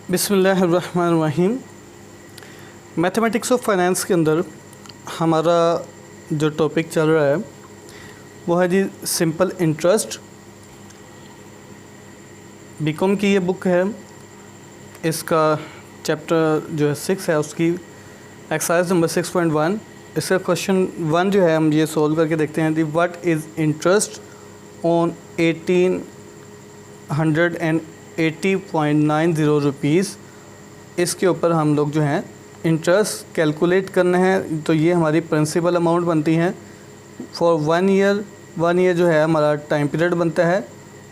बिस्मिल्लाहिर्रहमानिर्रहीम। Mathematics of finance के अंदर हमारा जो टॉपिक चल रहा है वो है जी सिंपल इंटरेस्ट। बीकॉम की ये बुक है, इसका चैप्टर जो है 6 है, उसकी एक्सरसाइज नंबर 6.1। इसका क्वेश्चन 1 जो है हम ये सोल्व करके देखते हैं। The what is interest on 1880.90 rupees. इसके ऊपर हम लोग जो हैं इंटरेस्ट कैलकुलेट करना है। तो ये हमारी प्रिंसिपल अमाउंट बनती है फॉर 1 ईयर। 1 ईयर जो है हमारा टाइम पीरियड बनता है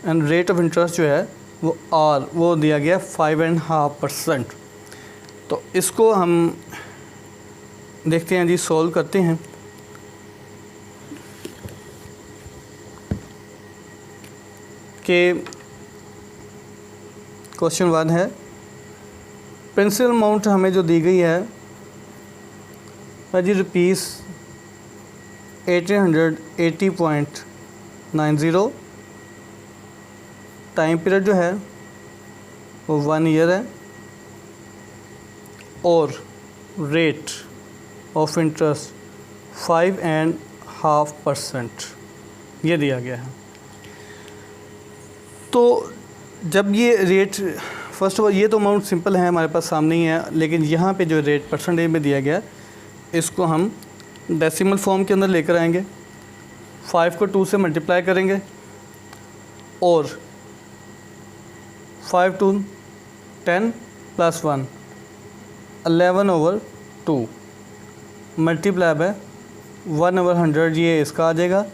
एंड रेट ऑफ इंटरेस्ट जो है वो दिया गया 5.5%। तो इसको हम देखते हैं जी, सॉल्व करते हैं। कि क्वेश्चन 1 है, प्रिंसिपल अमाउंट हमें जो दी गई है जी रुपीज़ 1880.90। टाइम पीरियड जो है वो 1 ईयर है और रेट ऑफ इंटरेस्ट 5.5% ये दिया गया है। तो जब ये रेट, फर्स्ट ऑफ ऑल ये तो अमाउंट सिंपल है, हमारे पास सामने ही है, लेकिन यहाँ पे जो रेट परसेंटेज में दिया गया इसको हम डेसिमल फॉर्म के अंदर लेकर आएंगे। 5 को 2 से मल्टीप्लाई करेंगे और 5 to 10 + 1 11/2 मल्टीप्लाई बाय 1/100। ये इसका आ जाएगा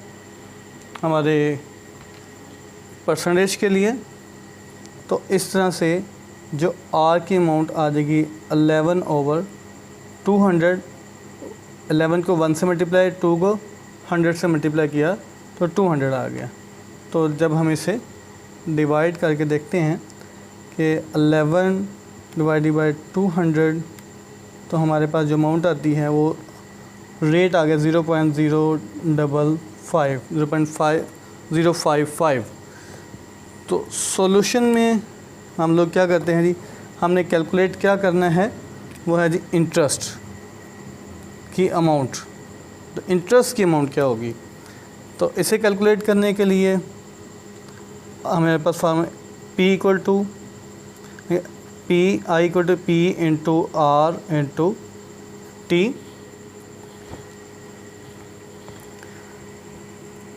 हमारे परसेंटेज के लिए। तो इस तरह से जो आर की अमाउंट आ जाएगी 11/200। 11 को 1 से मल्टीप्लाई, 2 को 100 से मल्टीप्लाई किया तो 200 आ गया। तो जब हम इसे डिवाइड करके देखते हैं कि 11 डिवाइडेड बाय 200 तो हमारे पास जो अमाउंट आती है वो रेट आ गया 0.055। तो सॉल्यूशन में हम लोग क्या करते हैं जी, हमने कैलकुलेट क्या करना है वो है जी इंटरेस्ट की अमाउंट। तो इंटरेस्ट की अमाउंट क्या होगी, तो इसे कैलकुलेट करने के लिए हमारे पास form P = P into R into T।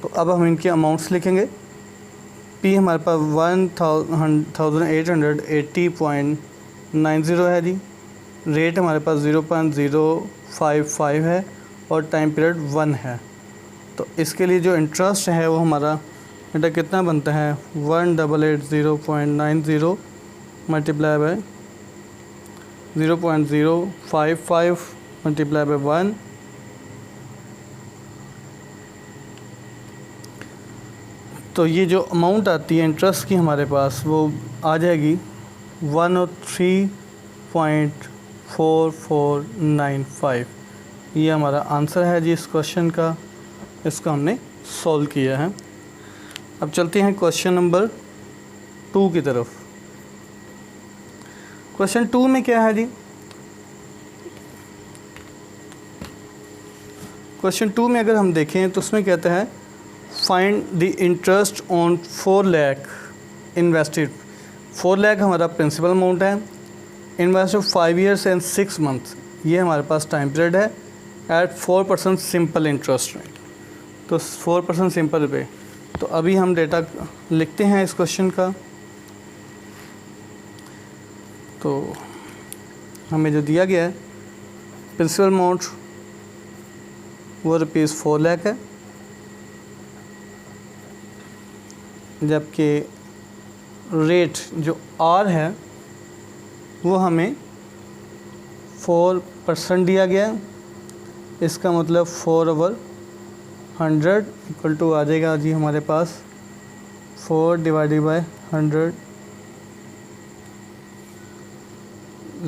तो अब हम इनके अमाउंट्स लिखेंगे। P हमारे पास 1880.90 है जी। रेट हमारे पास 0.055 है और टाइम पीरियड 1 है। तो इसके लिए जो इंटरेस्ट है वो हमारा बेटा कितना बनता है 1880.90 मल्टीप्लाई बाय 0.055 मल्टीप्लाई बाय 1। तो ये जो अमाउंट आती है इंटरेस्ट की हमारे पास वो आ जाएगी 103.4495। ये हमारा आंसर है जी इस क्वेश्चन का। इसको हमने सॉल्व किया है। अब चलते हैं क्वेश्चन नंबर 2 की तरफ। क्वेश्चन 2 में क्या है जी, क्वेश्चन 2 में अगर हम देखें तो उसमें कहता है find the interest on 4 lakh invested. 4 lakh हमारा प्रिंसिपल अमाउंट है, इन्वेस्टेड 5 ईयर्स एंड 6 मंथ्स। ये हमारे पास टाइम पीरियड है एट 4% सिंपल इंटरेस्ट रेट। तो 4% सिंपल पे। तो अभी हम डेटा लिखते हैं इस क्वेश्चन का। तो हमें जो दिया गया है प्रिंसिपल अमाउंट वो रुपीज़ 4 लाख है, जबकि रेट जो R है वो हमें 4% दिया गया है। इसका मतलब 4/100 इक्वल टू आ जाएगा जी हमारे पास 4 डिवाइडेड बाय 100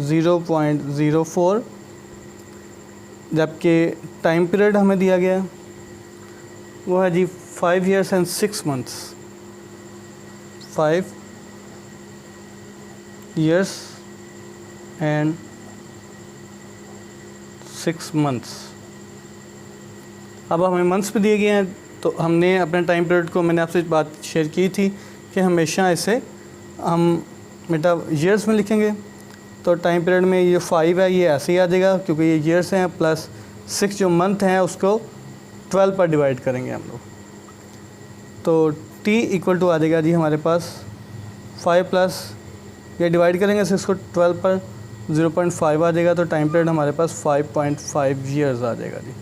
0.04। जबकि टाइम पीरियड हमें दिया गया वो है जी 5 years and 6 months. 5 years and 6 months. अब हमें मंथ्स पे दिए गए हैं, तो हमने अपने टाइम पीरियड को, मैंने आपसे बात शेयर की थी कि हमेशा इसे हम बेटा ईयर्स में लिखेंगे। तो टाइम पीरियड में ये 5 है, ये ऐसे ही आ जाएगा क्योंकि ये ईयर्स हैं, प्लस 6 जो मंथ हैं उसको 12 पर डिवाइड करेंगे हम लोग। तो t इक्वल टू आ जाएगा जी हमारे पास 5 प्लस ये डिवाइड करेंगे 6 को 12 पर, 0.5 आ जाएगा। तो टाइम पीरियड हमारे पास 5.5 ईयर्स आ जाएगा जी।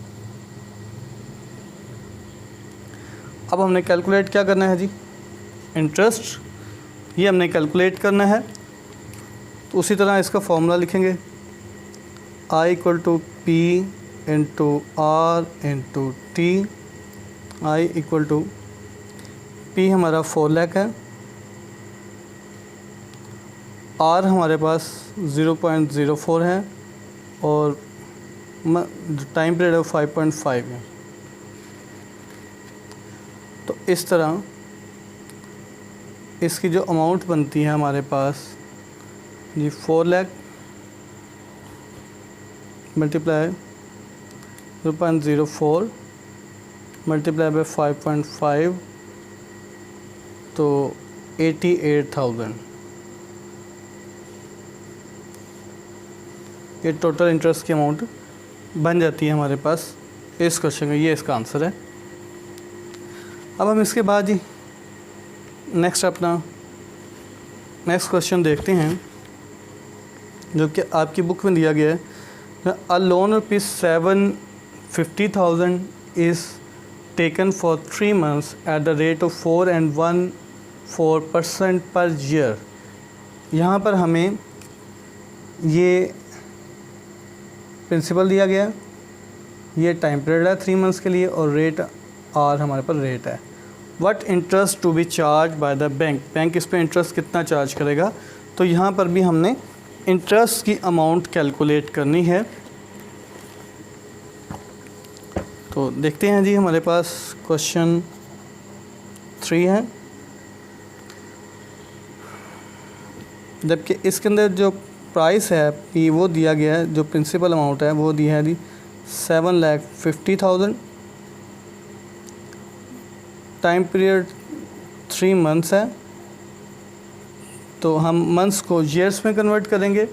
अब हमने कैलकुलेट क्या करना है जी, इंटरेस्ट, ये हमने कैलकुलेट करना है। तो उसी तरह इसका फॉर्मूला लिखेंगे, I equal to P into R into T. I equal to P हमारा 4 लाख है, आर हमारे पास 0.04 है और टाइम पीरियड 5.5 है। तो इस तरह इसकी जो अमाउंट बनती है हमारे पास जी 4 लाख मल्टीप्लाई 0.04 मल्टीप्लाई बाय 5.5 तो 88,000। ये टोटल इंटरेस्ट की अमाउंट बन जाती है हमारे पास इस क्वेश्चन का। ये इसका आंसर है। अब हम इसके बाद ही नेक्स्ट क्वेश्चन देखते हैं, जो कि आपकी बुक में दिया गया है। A loan ₹750,000 is taken for 3 months at the rate of 4.14% per year. यहाँ पर हमें ये प्रिंसिपल दिया गया, ये टाइम पीरियड है 3 months के लिए और रेट आर हमारे पास रेट है। What interest to be charge by the bank, bank इस पर इंटरेस्ट कितना चार्ज करेगा। तो यहाँ पर भी हमने इंटरेस्ट की अमाउंट कैलकुलेट करनी है। तो देखते हैं जी, हमारे पास क्वेश्चन 3 है, जबकि इसके अंदर जो प्राइस है पी वो दिया गया है, जो प्रिंसिपल अमाउंट है वो दी है जी 7,50,000। टाइम पीरियड 3 months है, तो हम मंथ्स को ईयर्स में कन्वर्ट करेंगे,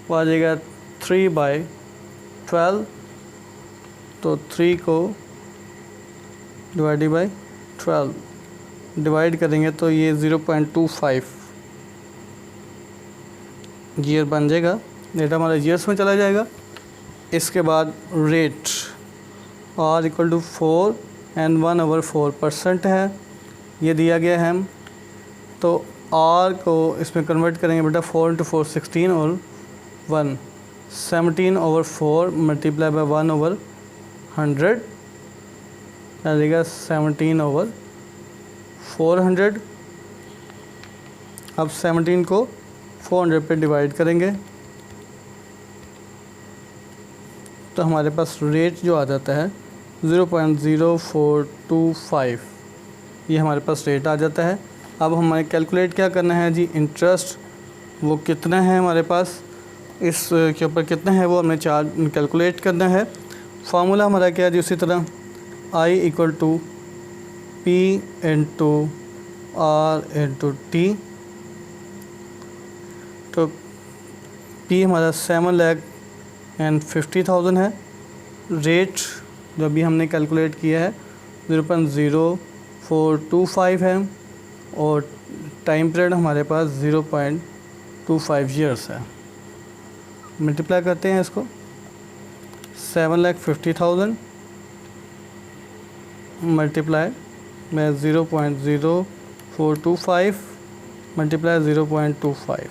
वो आ जाएगा 3/12। तो 3 को डिवाइडेड बाई 12 डिवाइड करेंगे तो ये 0.25 ईयर बन जाएगा। डेटा हमारा ईयर्स में चला जाएगा। इसके बाद rate R equal to 4 and 1/4% है, ये दिया गया है। तो आर को इसमें कन्वर्ट करेंगे बेटा 4 × 4 16 और 1 17/4 मल्टीप्लाई बाय 1/100 आ जाएगा 17/400। अब 17 को 400 पे डिवाइड करेंगे तो हमारे पास रेट जो आ जाता है 0.0425, ये हमारे पास रेट आ जाता है। अब हमें कैलकुलेट क्या करना है जी, इंटरेस्ट वो कितना है हमारे पास, इस के ऊपर कितना है वो हमें चार्ज कैलकुलेट करना है। फार्मूला हमारा क्या है जी, उसी तरह I equal to P into R into T. तो P हमारा 7,50,000 है, रेट जो अभी हमने कैलकुलेट किया है 0.0425 है और टाइम पीरियड हमारे पास 0.25 ईयर्स है। मल्टीप्लाई करते हैं इसको, 7,50,000 मल्टीप्लाई में 0.0425 मल्टीप्लाई 0.25।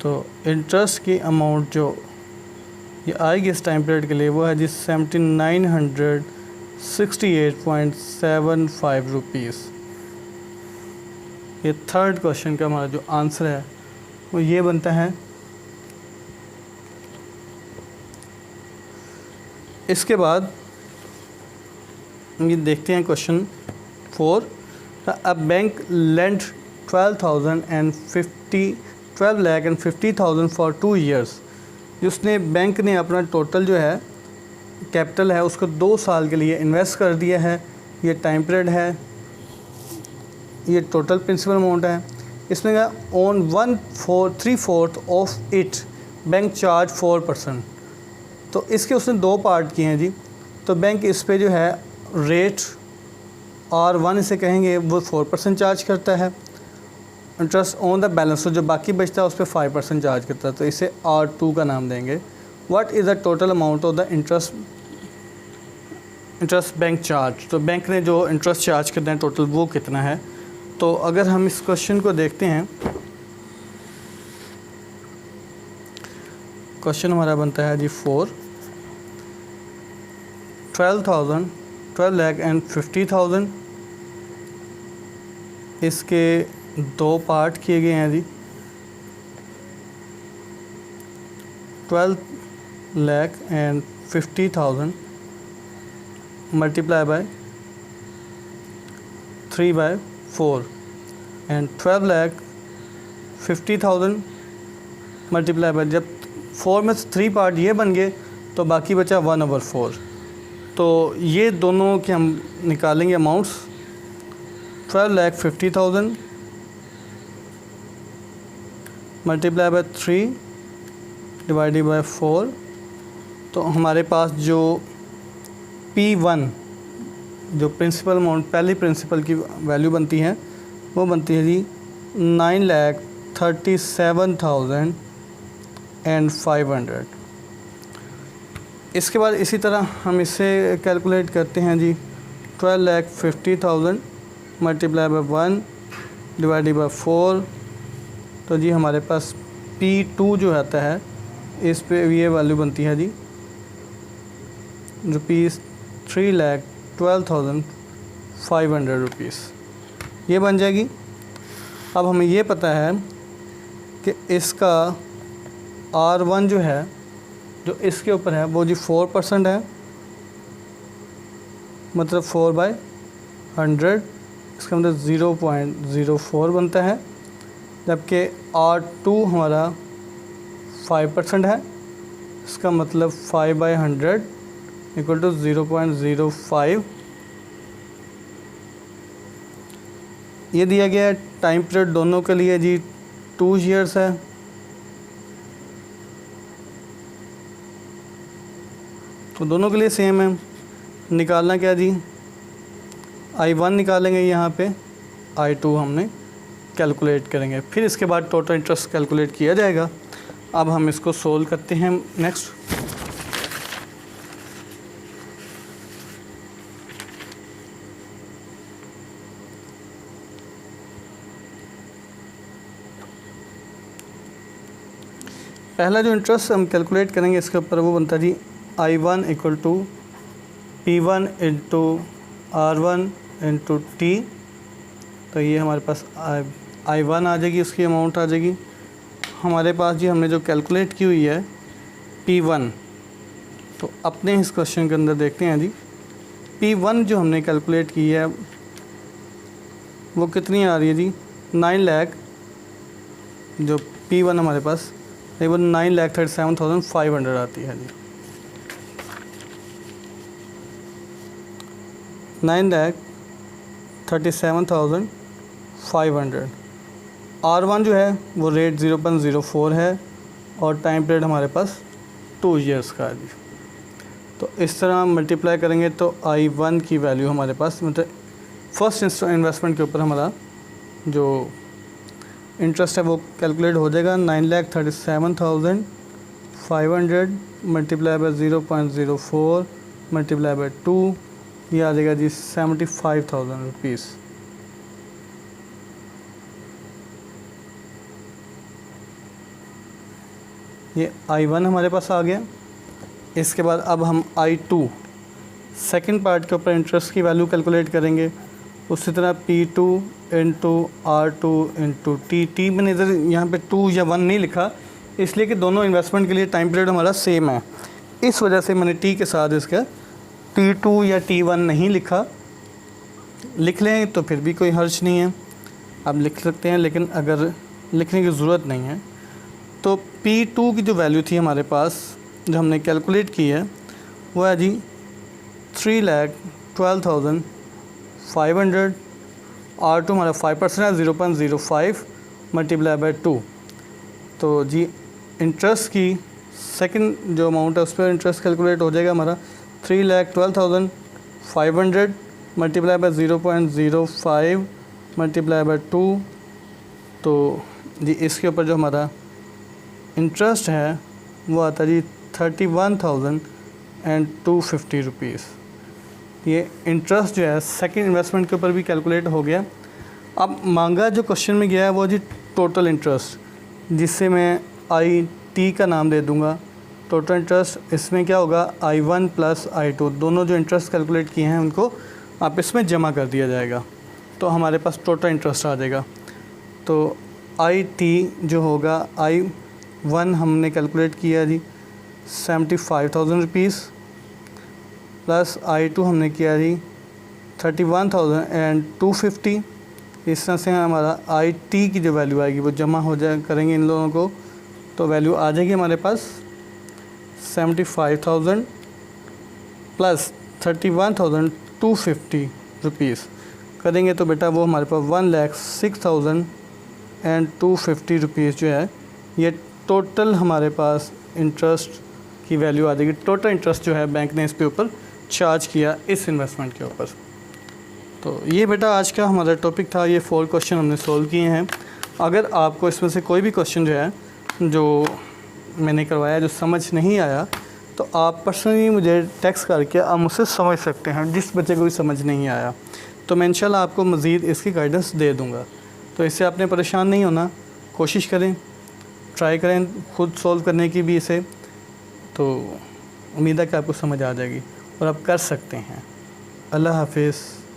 तो इंटरेस्ट की अमाउंट जो ये आएगी इस टाइम पीरियड के लिए वो है जी 7,968.75 रुपीज़। ये थर्ड क्वेश्चन का हमारा जो आंसर है वो ये बनता है। इसके बाद ये देखते हैं question 4। A bank lent 12,50,000 for 2 years. जिसने बैंक ने अपना टोटल जो है कैपिटल है उसको 2 साल के लिए इन्वेस्ट कर दिया है। ये टाइम पीरियड है, ये टोटल प्रिंसिपल अमाउंट है। इसमें क्या on 1/3 of it bank charge 4%। तो इसके उसने 2 पार्ट किए हैं जी। तो बैंक इस पे जो है रेट R1 इसे कहेंगे वो 4% चार्ज करता है। इंटरेस्ट ऑन द बैलेंस, तो जो बाकी बचता है उस पर 5% चार्ज करता है, तो इसे R2 का नाम देंगे। What is the total amount of the interest bank charge, तो बैंक ने जो इंटरेस्ट चार्ज करना है टोटल वो कितना है। तो अगर हम इस क्वेश्चन को देखते हैं, क्वेश्चन हमारा बनता है जी 12,50,000 इसके 2 पार्ट किए गए हैं जी। 12,50,000 multiply by 3/4 and 12,50,000 multiply by, जब 4 में 3 पार्ट ये बन गए तो बाकी बचा 1/4। तो ये दोनों के हम निकालेंगे amounts. 12,50,000 multiply by 3 divided by 4, तो हमारे पास जो P1 जो प्रिंसिपल अमाउंट पहली प्रिंसिपल की वैल्यू बनती है वो बनती है जी 9,37,500। इसके बाद इसी तरह हम इसे कैलकुलेट करते हैं जी। 12,50,000 मल्टीप्लाई बाय 1 डिवाइडेड बाय 4, तो जी हमारे पास P2 जो आता है इस पे ये वैल्यू बनती है जी रुपीज़ 3,12,500 रुपीज़, ये बन जाएगी। अब हमें ये पता है कि इसका R1 जो है जो इसके ऊपर है वो जी 4% है, मतलब 4/100, इसका मतलब 0.04 बनता है। जबकि R2 हमारा 5% है, इसका मतलब 5/100 इक्वल टू 0.05। ये दिया गया है। टाइम पीरियड दोनों के लिए जी 2 ईयर्स है। तो दोनों के लिए सेम है। निकालना क्या जी, I1 निकालेंगे यहाँ पे, I2 हमने कैलकुलेट करेंगे, फिर इसके बाद टोटल इंटरेस्ट कैलकुलेट किया जाएगा। अब हम इसको सोल्व करते हैं। नेक्स्ट पहला जो इंटरेस्ट हम कैलकुलेट करेंगे इसके ऊपर वो बनता है जी I1 equal to P1 into R1 into T। तो ये हमारे पास I1 आ जाएगी, उसकी अमाउंट आ जाएगी। हमारे पास जी हमने जो कैलकुलेट की हुई है P1, तो अपने इस क्वेश्चन के अंदर देखते हैं जी। P1 जो हमने कैलकुलेट की है वो कितनी आ रही है जी, 9 लाख। जो P1 हमारे पास वो 9,37,500 आती है जी। 9,37,500। R1 जो है वो रेट 0.04 है और टाइम पीरियड हमारे पास 2 ईयर्स का है जी। तो इस तरह हम मल्टीप्लाई करेंगे तो I1 की वैल्यू हमारे पास, मतलब फर्स्ट इन्वेस्टमेंट के ऊपर हमारा जो इंटरेस्ट है वो कैलकुलेट हो जाएगा। 9,37,500 मल्टीप्लाई बाय 0.04 मल्टीप्लाई बाय 2, ये आ जाएगा जी 75,000 रुपीज़। ये I1 हमारे पास आ गया। इसके बाद अब हम I2 सेकंड पार्ट के ऊपर इंटरेस्ट की वैल्यू कैलकुलेट करेंगे। उसी तरह P2 into R2 into T मैंने इधर यहाँ पे 2 या 1 नहीं लिखा, इसलिए कि दोनों इन्वेस्टमेंट के लिए टाइम पीरियड हमारा सेम है, इस वजह से मैंने T के साथ इसका T2 या T1 नहीं लिखा। लिख लें तो फिर भी कोई हर्ज नहीं है। आप लिख सकते हैं, लेकिन अगर लिखने की ज़रूरत नहीं है। तो P2 की जो वैल्यू थी हमारे पास, जो हमने कैलकुलेट की है, वो है जी 3,12,500। R2 हमारा 5% है, 0.05 मल्टीप्लाई बाय 2। तो जी इंटरेस्ट की सेकंड जो अमाउंट है उस पर इंटरेस्ट कैलकुलेट हो जाएगा हमारा 3,12,500 मल्टीप्लाई बाय 0.05 मल्टीप्लाई बाय 2। तो जी इसके ऊपर जो हमारा इंटरेस्ट है वो आता है जी 31,250 रुपीज़। ये इंटरेस्ट जो है सेकंड इन्वेस्टमेंट के ऊपर भी कैलकुलेट हो गया। अब मांगा जो क्वेश्चन में गया है वो जी टोटल इंटरेस्ट, जिससे मैं IT का नाम दे दूंगा टोटल इंटरेस्ट। इसमें क्या होगा, I1 प्लस I2 दोनों जो इंटरेस्ट कैलकुलेट किए हैं उनको आप इसमें जमा कर दिया जाएगा, तो हमारे पास टोटल इंटरेस्ट आ जाएगा। तो IT जो होगा, I1 हमने कैलकुलेट किया जी 75,000 रुपीज़, प्लस I2 हमने किया जी 31,250। इस तरह से हमारा IT की जो वैल्यू आएगी वो जमा हो जाए करेंगे इन लोगों को, तो वैल्यू आ जाएगी हमारे पास 75,000 प्लस 31,250 रुपीज़ करेंगे, तो बेटा वो हमारे पास 1,06,250 रुपीज़ जो है ये टोटल हमारे पास इंटरेस्ट की वैल्यू आ जाएगी। टोटल इंटरेस्ट जो है बैंक ने इसके ऊपर चार्ज किया इस इन्वेस्टमेंट के ऊपर। तो ये बेटा आज का हमारा टॉपिक था। ये 4 क्वेश्चन हमने सोल्व किए हैं। अगर आपको इसमें से कोई भी क्वेश्चन जो है जो मैंने करवाया जो समझ नहीं आया, तो आप पर्सनली मुझे टेक्स्ट करके आप मुझसे समझ सकते हैं। जिस बच्चे को भी समझ नहीं आया तो मैं इंशाल्लाह आपको मज़ीद इसकी गाइडेंस दे दूँगा। तो इससे आपने परेशान नहीं होना, कोशिश करें, ट्राई करें खुद सॉल्व करने की भी इसे, तो उम्मीद है कि आपको समझ आ जाएगी और आप कर सकते हैं। अल्लाह हाफिज़।